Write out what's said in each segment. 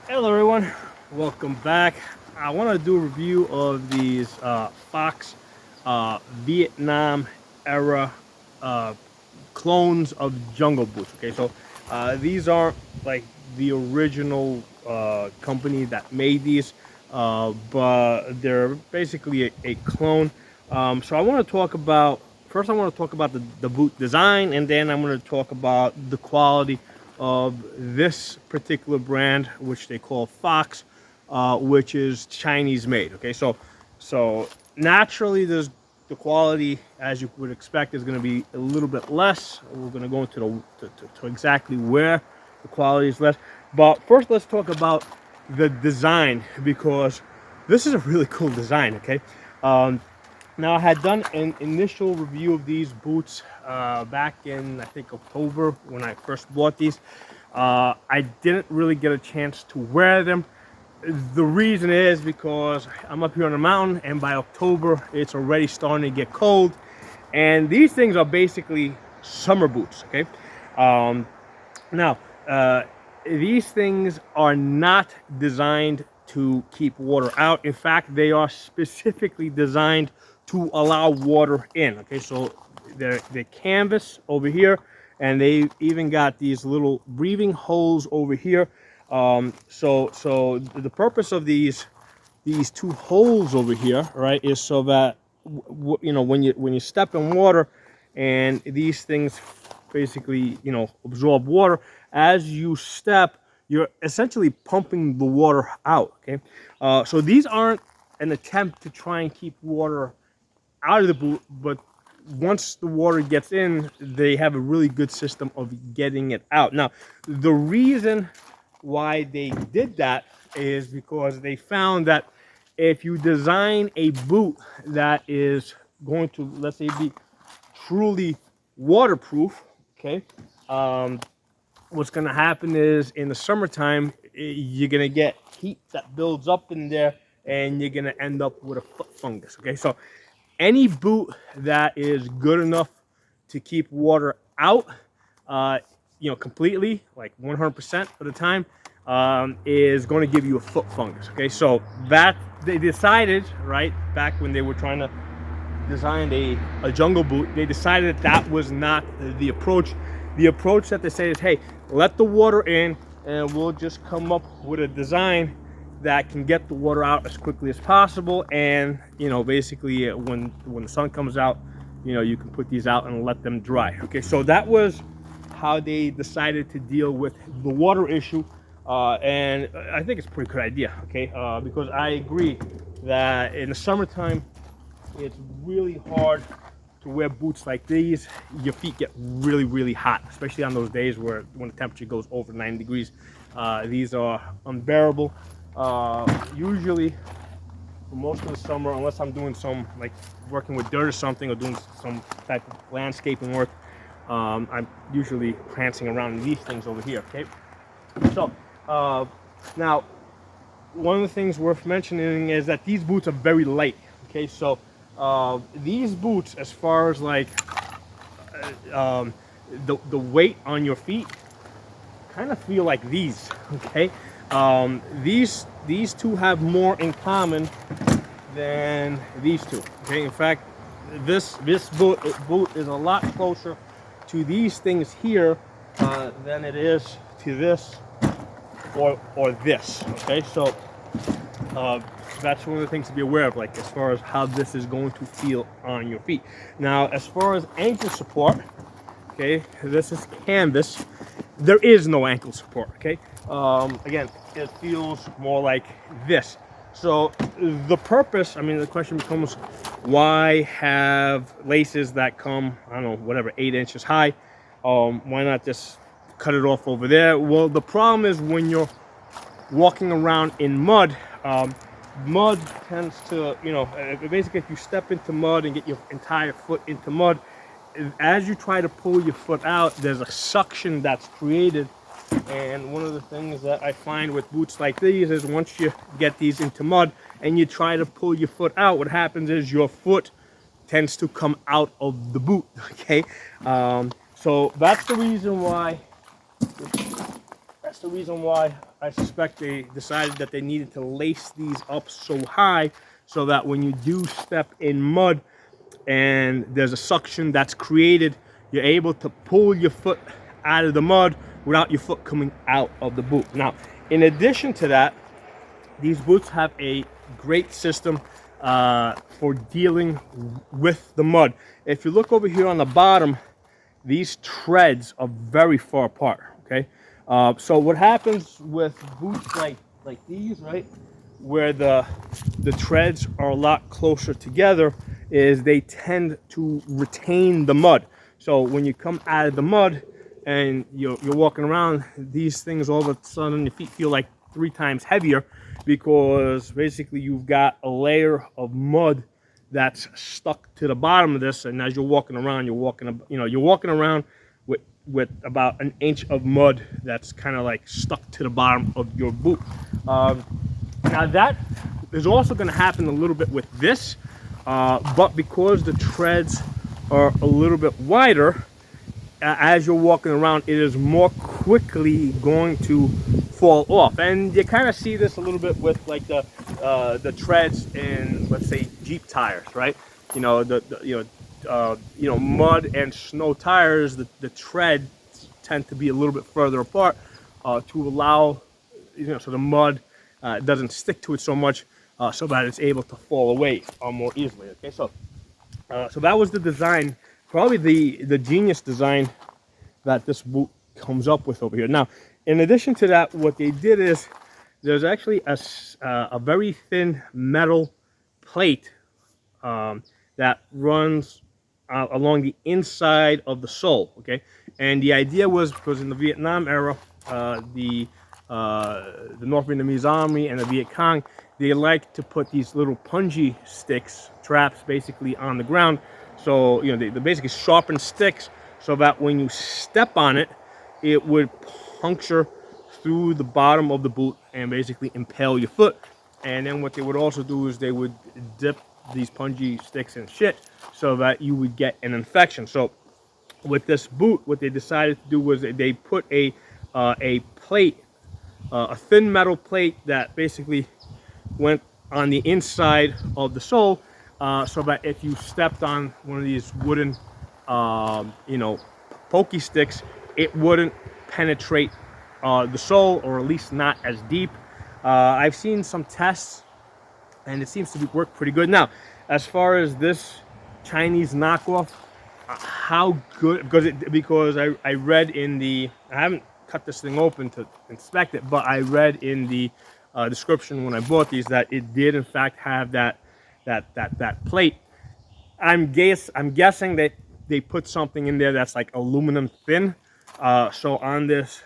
Hello everyone, welcome back. I want to do a review of these Fox Vietnam era uh, clones of Jungle Boots. Okay, so these aren't like the original company that made these, but they're basically a clone. So I want to talk about first. I want to talk about the boot design, and then I'm going to talk about the quality of this particular brand, which they call Fox, which is Chinese made. Okay, so naturally, there's the quality, as you would expect, is going to be a little bit less. We're going to go into to exactly where the quality is less. But first, let's talk about the design because this is a really cool design. Okay, um, now I had done an initial review of these boots back in I think October when I first bought these. I didn't really get a chance to wear them. The reason is because I'm up here on the mountain, and by October it's already starting to get cold. And these things are basically summer boots. Okay, um, now these things are not designed to keep water out. In fact, they are specifically designed to allow water in. Okay, so they're canvas over here, and they even got these little breathing holes over here. So the purpose of these two holes over here, right, is so that when you step in water, and these things basically absorb water as you step, you're essentially pumping the water out. Okay, so these aren't an attempt to try and keep water out of the boot, but once the water gets in, they have a really good system of getting it out. Now, the reason why they did that is because they found that if you design a boot that is going to, let's say, be truly waterproof, okay, um, what's going to happen is in the summertime, you're going to get heat that builds up in there, and you're going to end up with a foot fungus. Okay, so any boot that is good enough to keep water out, uh, completely, like 100% of the time, is going to give you a foot fungus. Okay, so that they decided right back when they were trying to design a jungle boot, they decided that was not the approach. The approach that they say is, hey, let the water in, and we'll just come up with a design that can get the water out as quickly as possible. And basically, when the sun comes out, you can put these out and let them dry. Okay, so that was how they decided to deal with the water issue, and I think it's a pretty good idea. Okay, because I agree that in the summertime it's really hard to wear boots like these. Your feet get really hot, especially on those days when the temperature goes over 90 degrees. These are unbearable. Usually, for most of the summer, unless I'm doing some like working with dirt or something, or doing some type of landscaping work, I'm usually prancing around in these things over here. Okay, so now one of the things worth mentioning is that these boots are very light. Okay, so these boots, as far as like the weight on your feet, kind of feel like these. Okay, these two have more in common than these two. Okay, in fact, this boot is a lot closer to these things here than it is to this or this. Okay, so that's one of the things to be aware of, like as far as how this is going to feel on your feet. Now, as far as ankle support, okay, this is canvas. There is no ankle support. Okay, again, it feels more like this. So the purpose, I mean, the question becomes, why have laces that come, I don't know, whatever, 8 inches high? Why not just cut it off over there? Well, the problem is when you're walking around in mud, mud tends to, basically if you step into mud and get your entire foot into mud, as you try to pull your foot out, there's a suction that's created. And one of the things that I find with boots like these is once you get these into mud and you try to pull your foot out, what happens is your foot tends to come out of the boot. Okay, so that's the reason why the reason why I suspect they decided that they needed to lace these up so high, so that when you do step in mud and there's a suction that's created, you're able to pull your foot out of the mud without your foot coming out of the boot. Now, in addition to that, these boots have a great system for dealing with the mud. If you look over here on the bottom, these treads are very far apart, okay? So what happens with boots like these, right, where the treads are a lot closer together, is they tend to retain the mud. So when you come out of the mud and you're walking around, these things all of a sudden your feet feel like 3 times heavier, because basically you've got a layer of mud that's stuck to the bottom of this, and as you're walking around, you're walking around with about an inch of mud that's kind of like stuck to the bottom of your boot. Now that is also going to happen a little bit with this, but because the treads are a little bit wider, as you're walking around, it is more quickly going to fall off. And you kind of see this a little bit with like the treads in, let's say, Jeep tires, right? You know, mud and snow tires, the treads tend to be a little bit further apart to allow, so the mud doesn't stick to it so much, so that it's able to fall away more easily. Okay, so that was the design, probably the genius design that this boot comes up with over here. Now, in addition to that, what they did is there's actually a very thin metal plate that runs along the inside of the sole. Okay, and the idea was because in the Vietnam era, the North Vietnamese Army and the Viet Cong, they like to put these little punji sticks, traps, basically on the ground. So they basically sharpen sticks so that when you step on it, it would puncture through the bottom of the boot and basically impale your foot. And then what they would also do is they would dip these punji sticks in shit so that you would get an infection. So with this boot, what they decided to do was they put a plate, a thin metal plate that basically went on the inside of the sole, so that if you stepped on one of these wooden pokey sticks, it wouldn't penetrate the sole, or at least not as deep. I've seen some tests and it seems to work pretty good. Now, as far as this Chinese knockoff, how good, because I read in the, I haven't cut this thing open to inspect it, but I read in the description when I bought these that it did in fact have that plate. I'm guessing that they put something in there that's like aluminum thin. So on this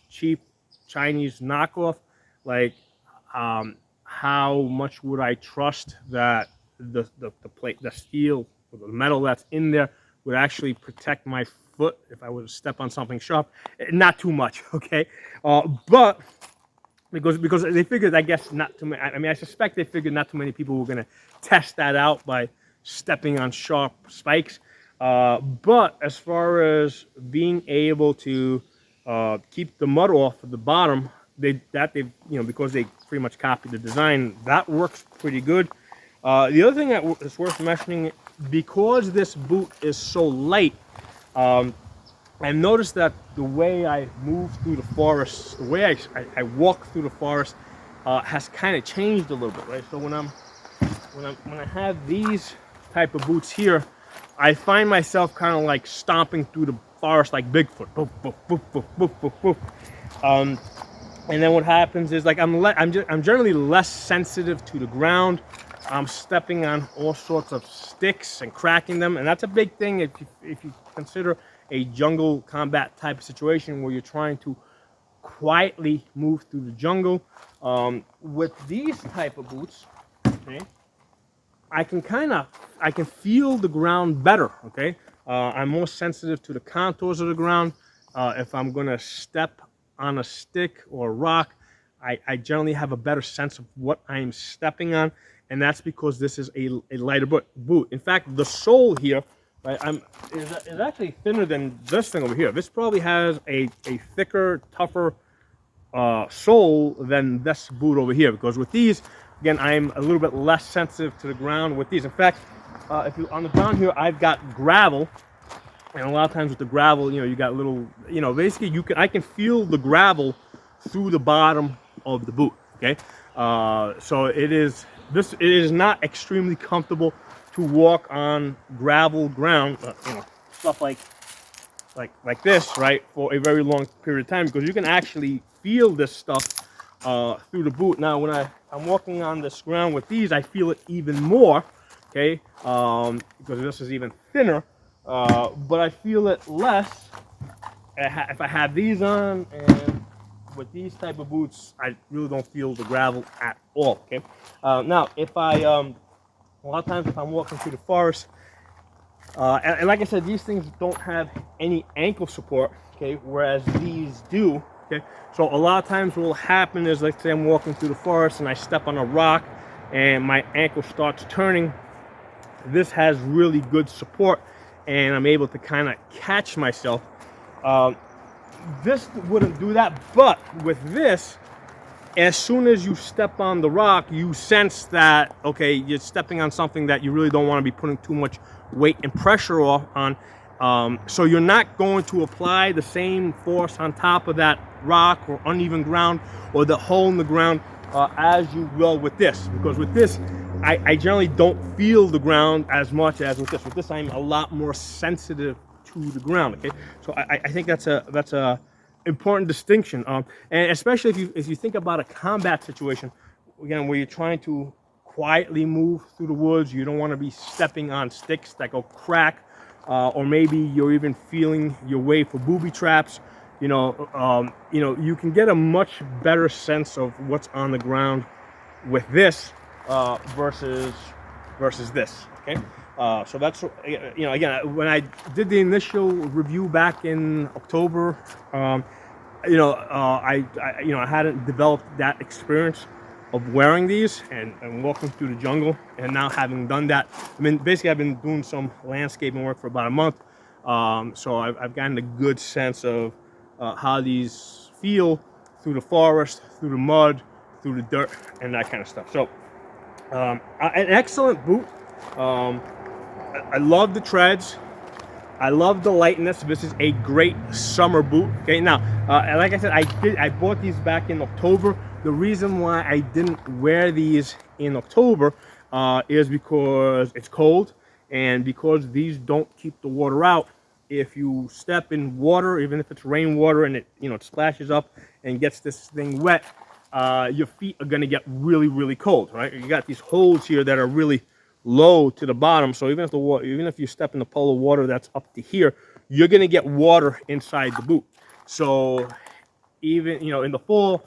cheap Chinese knockoff, like how much would I trust that the plate, the steel, or the metal that's in there would actually protect my foot if I were to step on something sharp? Not too much, okay? But because they figured, I guess, not too many. I mean, I suspect they figured not too many people were going to test that out by stepping on sharp spikes. But as far as being able to keep the mud off of the bottom, because they pretty much copied the design, that works pretty good. The other thing that is worth mentioning, because this boot is so light, I noticed that the way I move through the forest, the way I walk through the forest, has kind of changed a little bit, right? So when I have these type of boots here, I find myself kind of like stomping through the forest like Bigfoot. Boof, boof, boof, boof, boof, boof, boof. And then what happens is, like, I'm generally less sensitive to the ground. I'm stepping on all sorts of sticks and cracking them, and that's a big thing if you consider a jungle combat type of situation where you're trying to quietly move through the jungle. With these type of boots, okay, I can feel the ground better, okay? I'm more sensitive to the contours of the ground. If I'm gonna step on a stick or a rock, I generally have a better sense of what I'm stepping on, and that's because this is a lighter boot. In fact, the sole here, right, is actually thinner than this thing over here. This probably has a thicker, tougher sole than this boot over here, because with these, again, I'm a little bit less sensitive to the ground with these. In fact, if you on the ground here, I've got gravel, and a lot of times with the gravel, you got little, basically I can feel the gravel through the bottom of the boot. Okay, so it is not extremely comfortable to walk on gravel ground, stuff like this, right, for a very long period of time, because you can actually feel this stuff through the boot. Now, when I'm walking on this ground with these, I feel it even more, okay, because this is even thinner, but I feel it less if I have these on, and with these type of boots, I really don't feel the gravel at all, okay. Now, if a lot of times if I'm walking through the forest, and like I said, these things don't have any ankle support, okay, whereas these do, okay. So a lot of times what will happen is, let's say I'm walking through the forest and I step on a rock and my ankle starts turning. This has really good support and I'm able to kind of catch myself. This wouldn't do that, but with this, as soon as you step on the rock, you sense that, okay, you're stepping on something that you really don't want to be putting too much weight and pressure on. So you're not going to apply the same force on top of that rock or uneven ground or the hole in the ground as you will with this. Because with this, I generally don't feel the ground as much as with this. With this, I'm a lot more sensitive to the ground. Okay, so I think that's a important distinction, and especially if you think about a combat situation, again, where you're trying to quietly move through the woods. You don't want to be stepping on sticks that go crack, or maybe you're even feeling your way for booby traps. You can get a much better sense of what's on the ground with this versus this. Okay. So that's, again, when I did the initial review back in October, I hadn't developed that experience of wearing these and walking through the jungle. And now having done that, I mean, basically I've been doing some landscaping work for about a month. So I've gotten a good sense of how these feel through the forest, through the mud, through the dirt, and that kind of stuff. So an excellent boot. I love the treads. I love the lightness. This is a great summer boot. Okay, now, like I said, I bought these back in October. The reason why I didn't wear these in October is because it's cold, and because these don't keep the water out. If you step in water, even if it's rainwater, and it splashes up and gets this thing wet, your feet are gonna get really, really cold, right? You got these holes here that are really low to the bottom, so even if you step in the pool of water that's up to here, you're gonna get water inside the boot. So even in the fall,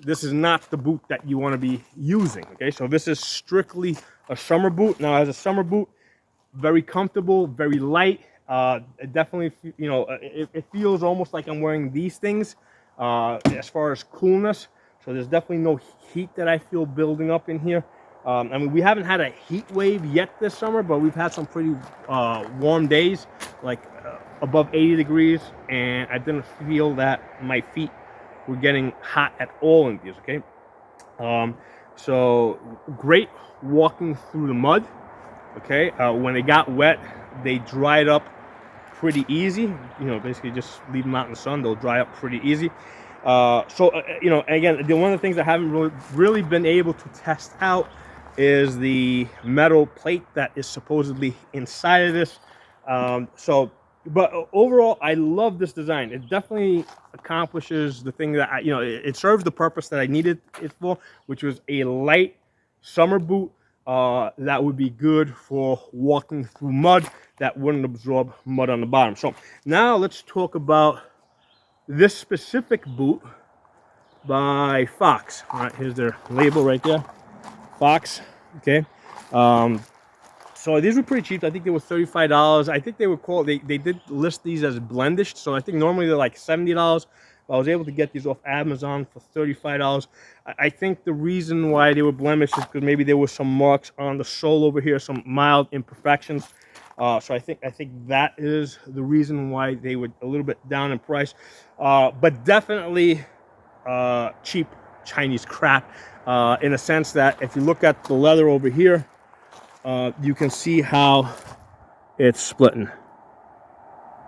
this is not the boot that you want to be using. Okay, so this is strictly a summer boot. Now, as a summer boot, very comfortable, very light. It definitely, it feels almost like I'm wearing these things as far as coolness. So there's definitely no heat that I feel building up in here. I mean, we haven't had a heat wave yet this summer, but we've had some pretty warm days, like above 80 degrees, and I didn't feel that my feet were getting hot at all in these, okay? So great walking through the mud, okay? When they got wet, they dried up pretty easy. Basically just leave them out in the sun, they'll dry up pretty easy. Again, one of the things I haven't really been able to test out is the metal plate that is supposedly inside of this. But overall, I love this design. It definitely accomplishes the thing that it serves the purpose that I needed it for, which was a light summer boot that would be good for walking through mud that wouldn't absorb mud on the bottom. So now let's talk about this specific boot by Fox. All right, here's their label right there. Fox, okay. So these were pretty cheap. I think they were $35. I think they were called, they did list these as blendished. So I think normally they're like $70. I was able to get these off Amazon for $35. I think the reason why they were blemished is because maybe there were some marks on the sole over here, some mild imperfections. So I think that is the reason why they were a little bit down in price. But definitely cheap Chinese crap, in a sense that if you look at the leather over here, you can see how it's splitting.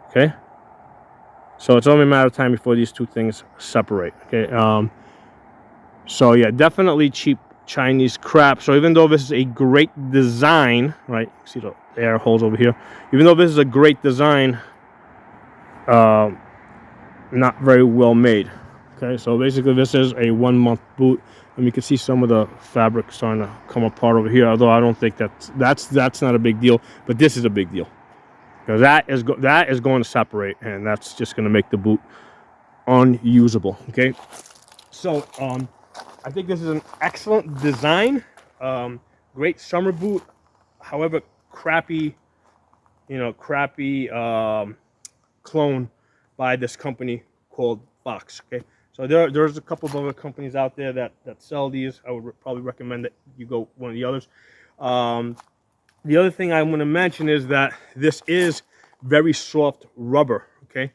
Okay, so it's only a matter of time before these two things separate. Okay, so yeah, definitely cheap Chinese crap. So even though this is a great design, right? See the air holes over here. Even though this is a great design, not very well made. Okay, so basically this is a 1 month boot, and you can see some of the fabric starting to come apart over here. Although I don't think that's not a big deal, but this is a big deal because that is going to separate, and that's just going to make the boot unusable. Okay, so I think this is an excellent design, great summer boot. However, crappy clone by this company called Fox. Okay, so there's a couple of other companies out there that sell these. I would probably recommend that you go one of the others. The other thing I want to mention is that this is very soft rubber. Okay,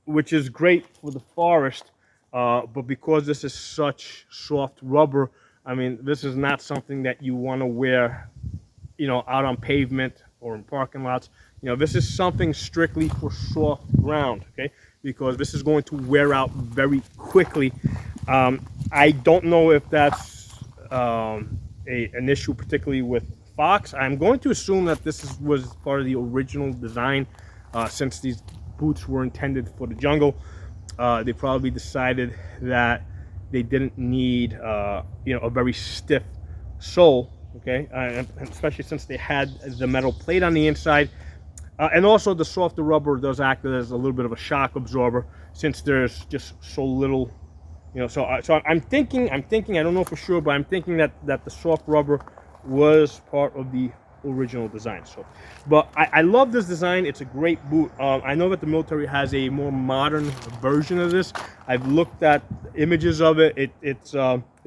which is great for the forest, but because this is such soft rubber, I mean, this is not something that you want to wear, out on pavement or in parking lots. This is something strictly for soft ground, okay? Because this is going to wear out very quickly. I don't know if that's an issue particularly with Fox. I'm going to assume that this was part of the original design, since these boots were intended for the jungle. They probably decided that they didn't need, a very stiff sole. Okay, and especially since they had the metal plate on the inside, and also the softer rubber does act as a little bit of a shock absorber since there's just so little, So I'm thinking. I don't know for sure, but I'm thinking that the soft rubber was part of the original design. So, but I love this design. It's a great boot. I know that the military has a more modern version of this. I've looked at images of it. It's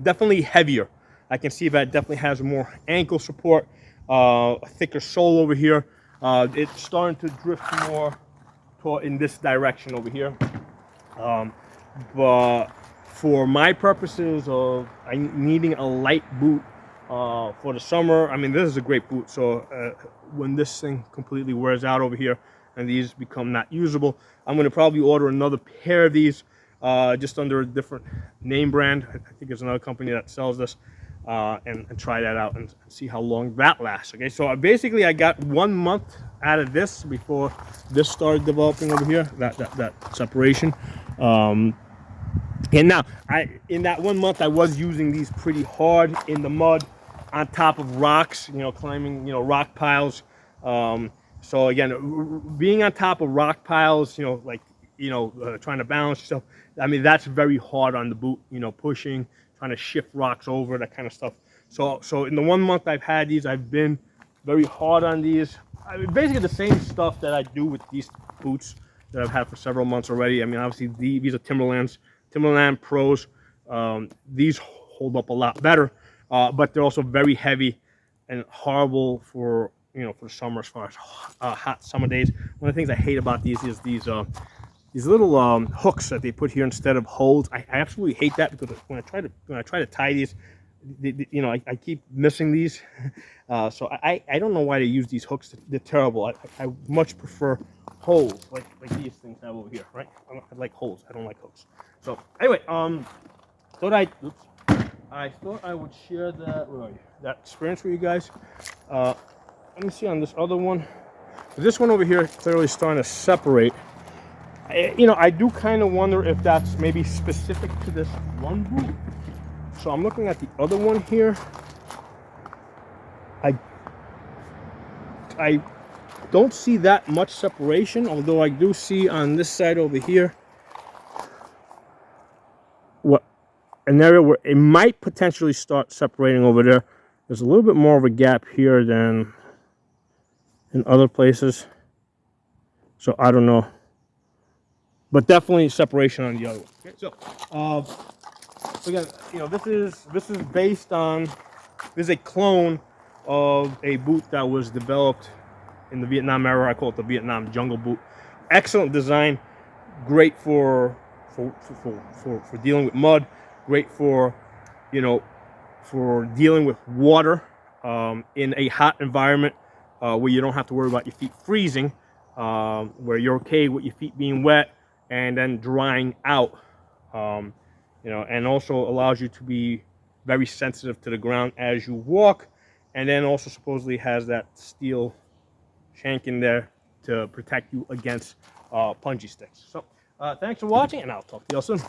definitely heavier. I can see that it definitely has more ankle support, a thicker sole over here. It's starting to drift more in this direction over here. But for my purposes of needing a light boot for the summer, I mean, this is a great boot. So when this thing completely wears out over here and these become not usable, I'm going to probably order another pair of these, just under a different name brand. I think there's another company that sells this. And try that out and see how long that lasts. Okay, so basically I got 1 month out of this before this started developing over here, that separation. And now in that 1 month I was using these pretty hard in the mud on top of rocks, climbing rock piles. So again, being on top of rock piles, trying to balance yourself, I mean, that's very hard on the boot, pushing, trying to shift rocks over, that kind of stuff. So in the 1 month I've had these, I've been very hard on these. I mean, basically the same stuff that I do with these boots that I've had for several months already. I mean, obviously these are Timberland Pros. These hold up a lot better, but they're also very heavy and horrible for for the summer, as far as hot summer days. One of the things I hate about these is these little hooks that they put here instead of holes. I absolutely hate that, because when I try to tie these, I keep missing these. So I don't know why they use these hooks. They're terrible. I much prefer holes like these things have over here, right? I like holes. I don't like hooks. So anyway, I thought I would share that experience with you guys. Let me see on this other one. This one over here clearly starting to separate. I do kind of wonder if that's maybe specific to this one boot. So I'm looking at the other one here. I don't see that much separation, although I do see on this side over here an area where it might potentially start separating over there. There's a little bit more of a gap here than in other places. So I don't know. But definitely separation on the other one. Okay, so again, this is based on, this is a clone of a boot that was developed in the Vietnam era. I call it the Vietnam jungle boot. Excellent design, great for for dealing with mud. Great for, you know, for dealing with water in a hot environment where you don't have to worry about your feet freezing, where you're okay with your feet being wet and then drying out. You know, and also allows you to be very sensitive to the ground as you walk, and then also supposedly has that steel shank in there to protect you against punji sticks. So thanks for watching, and I'll talk to you all soon.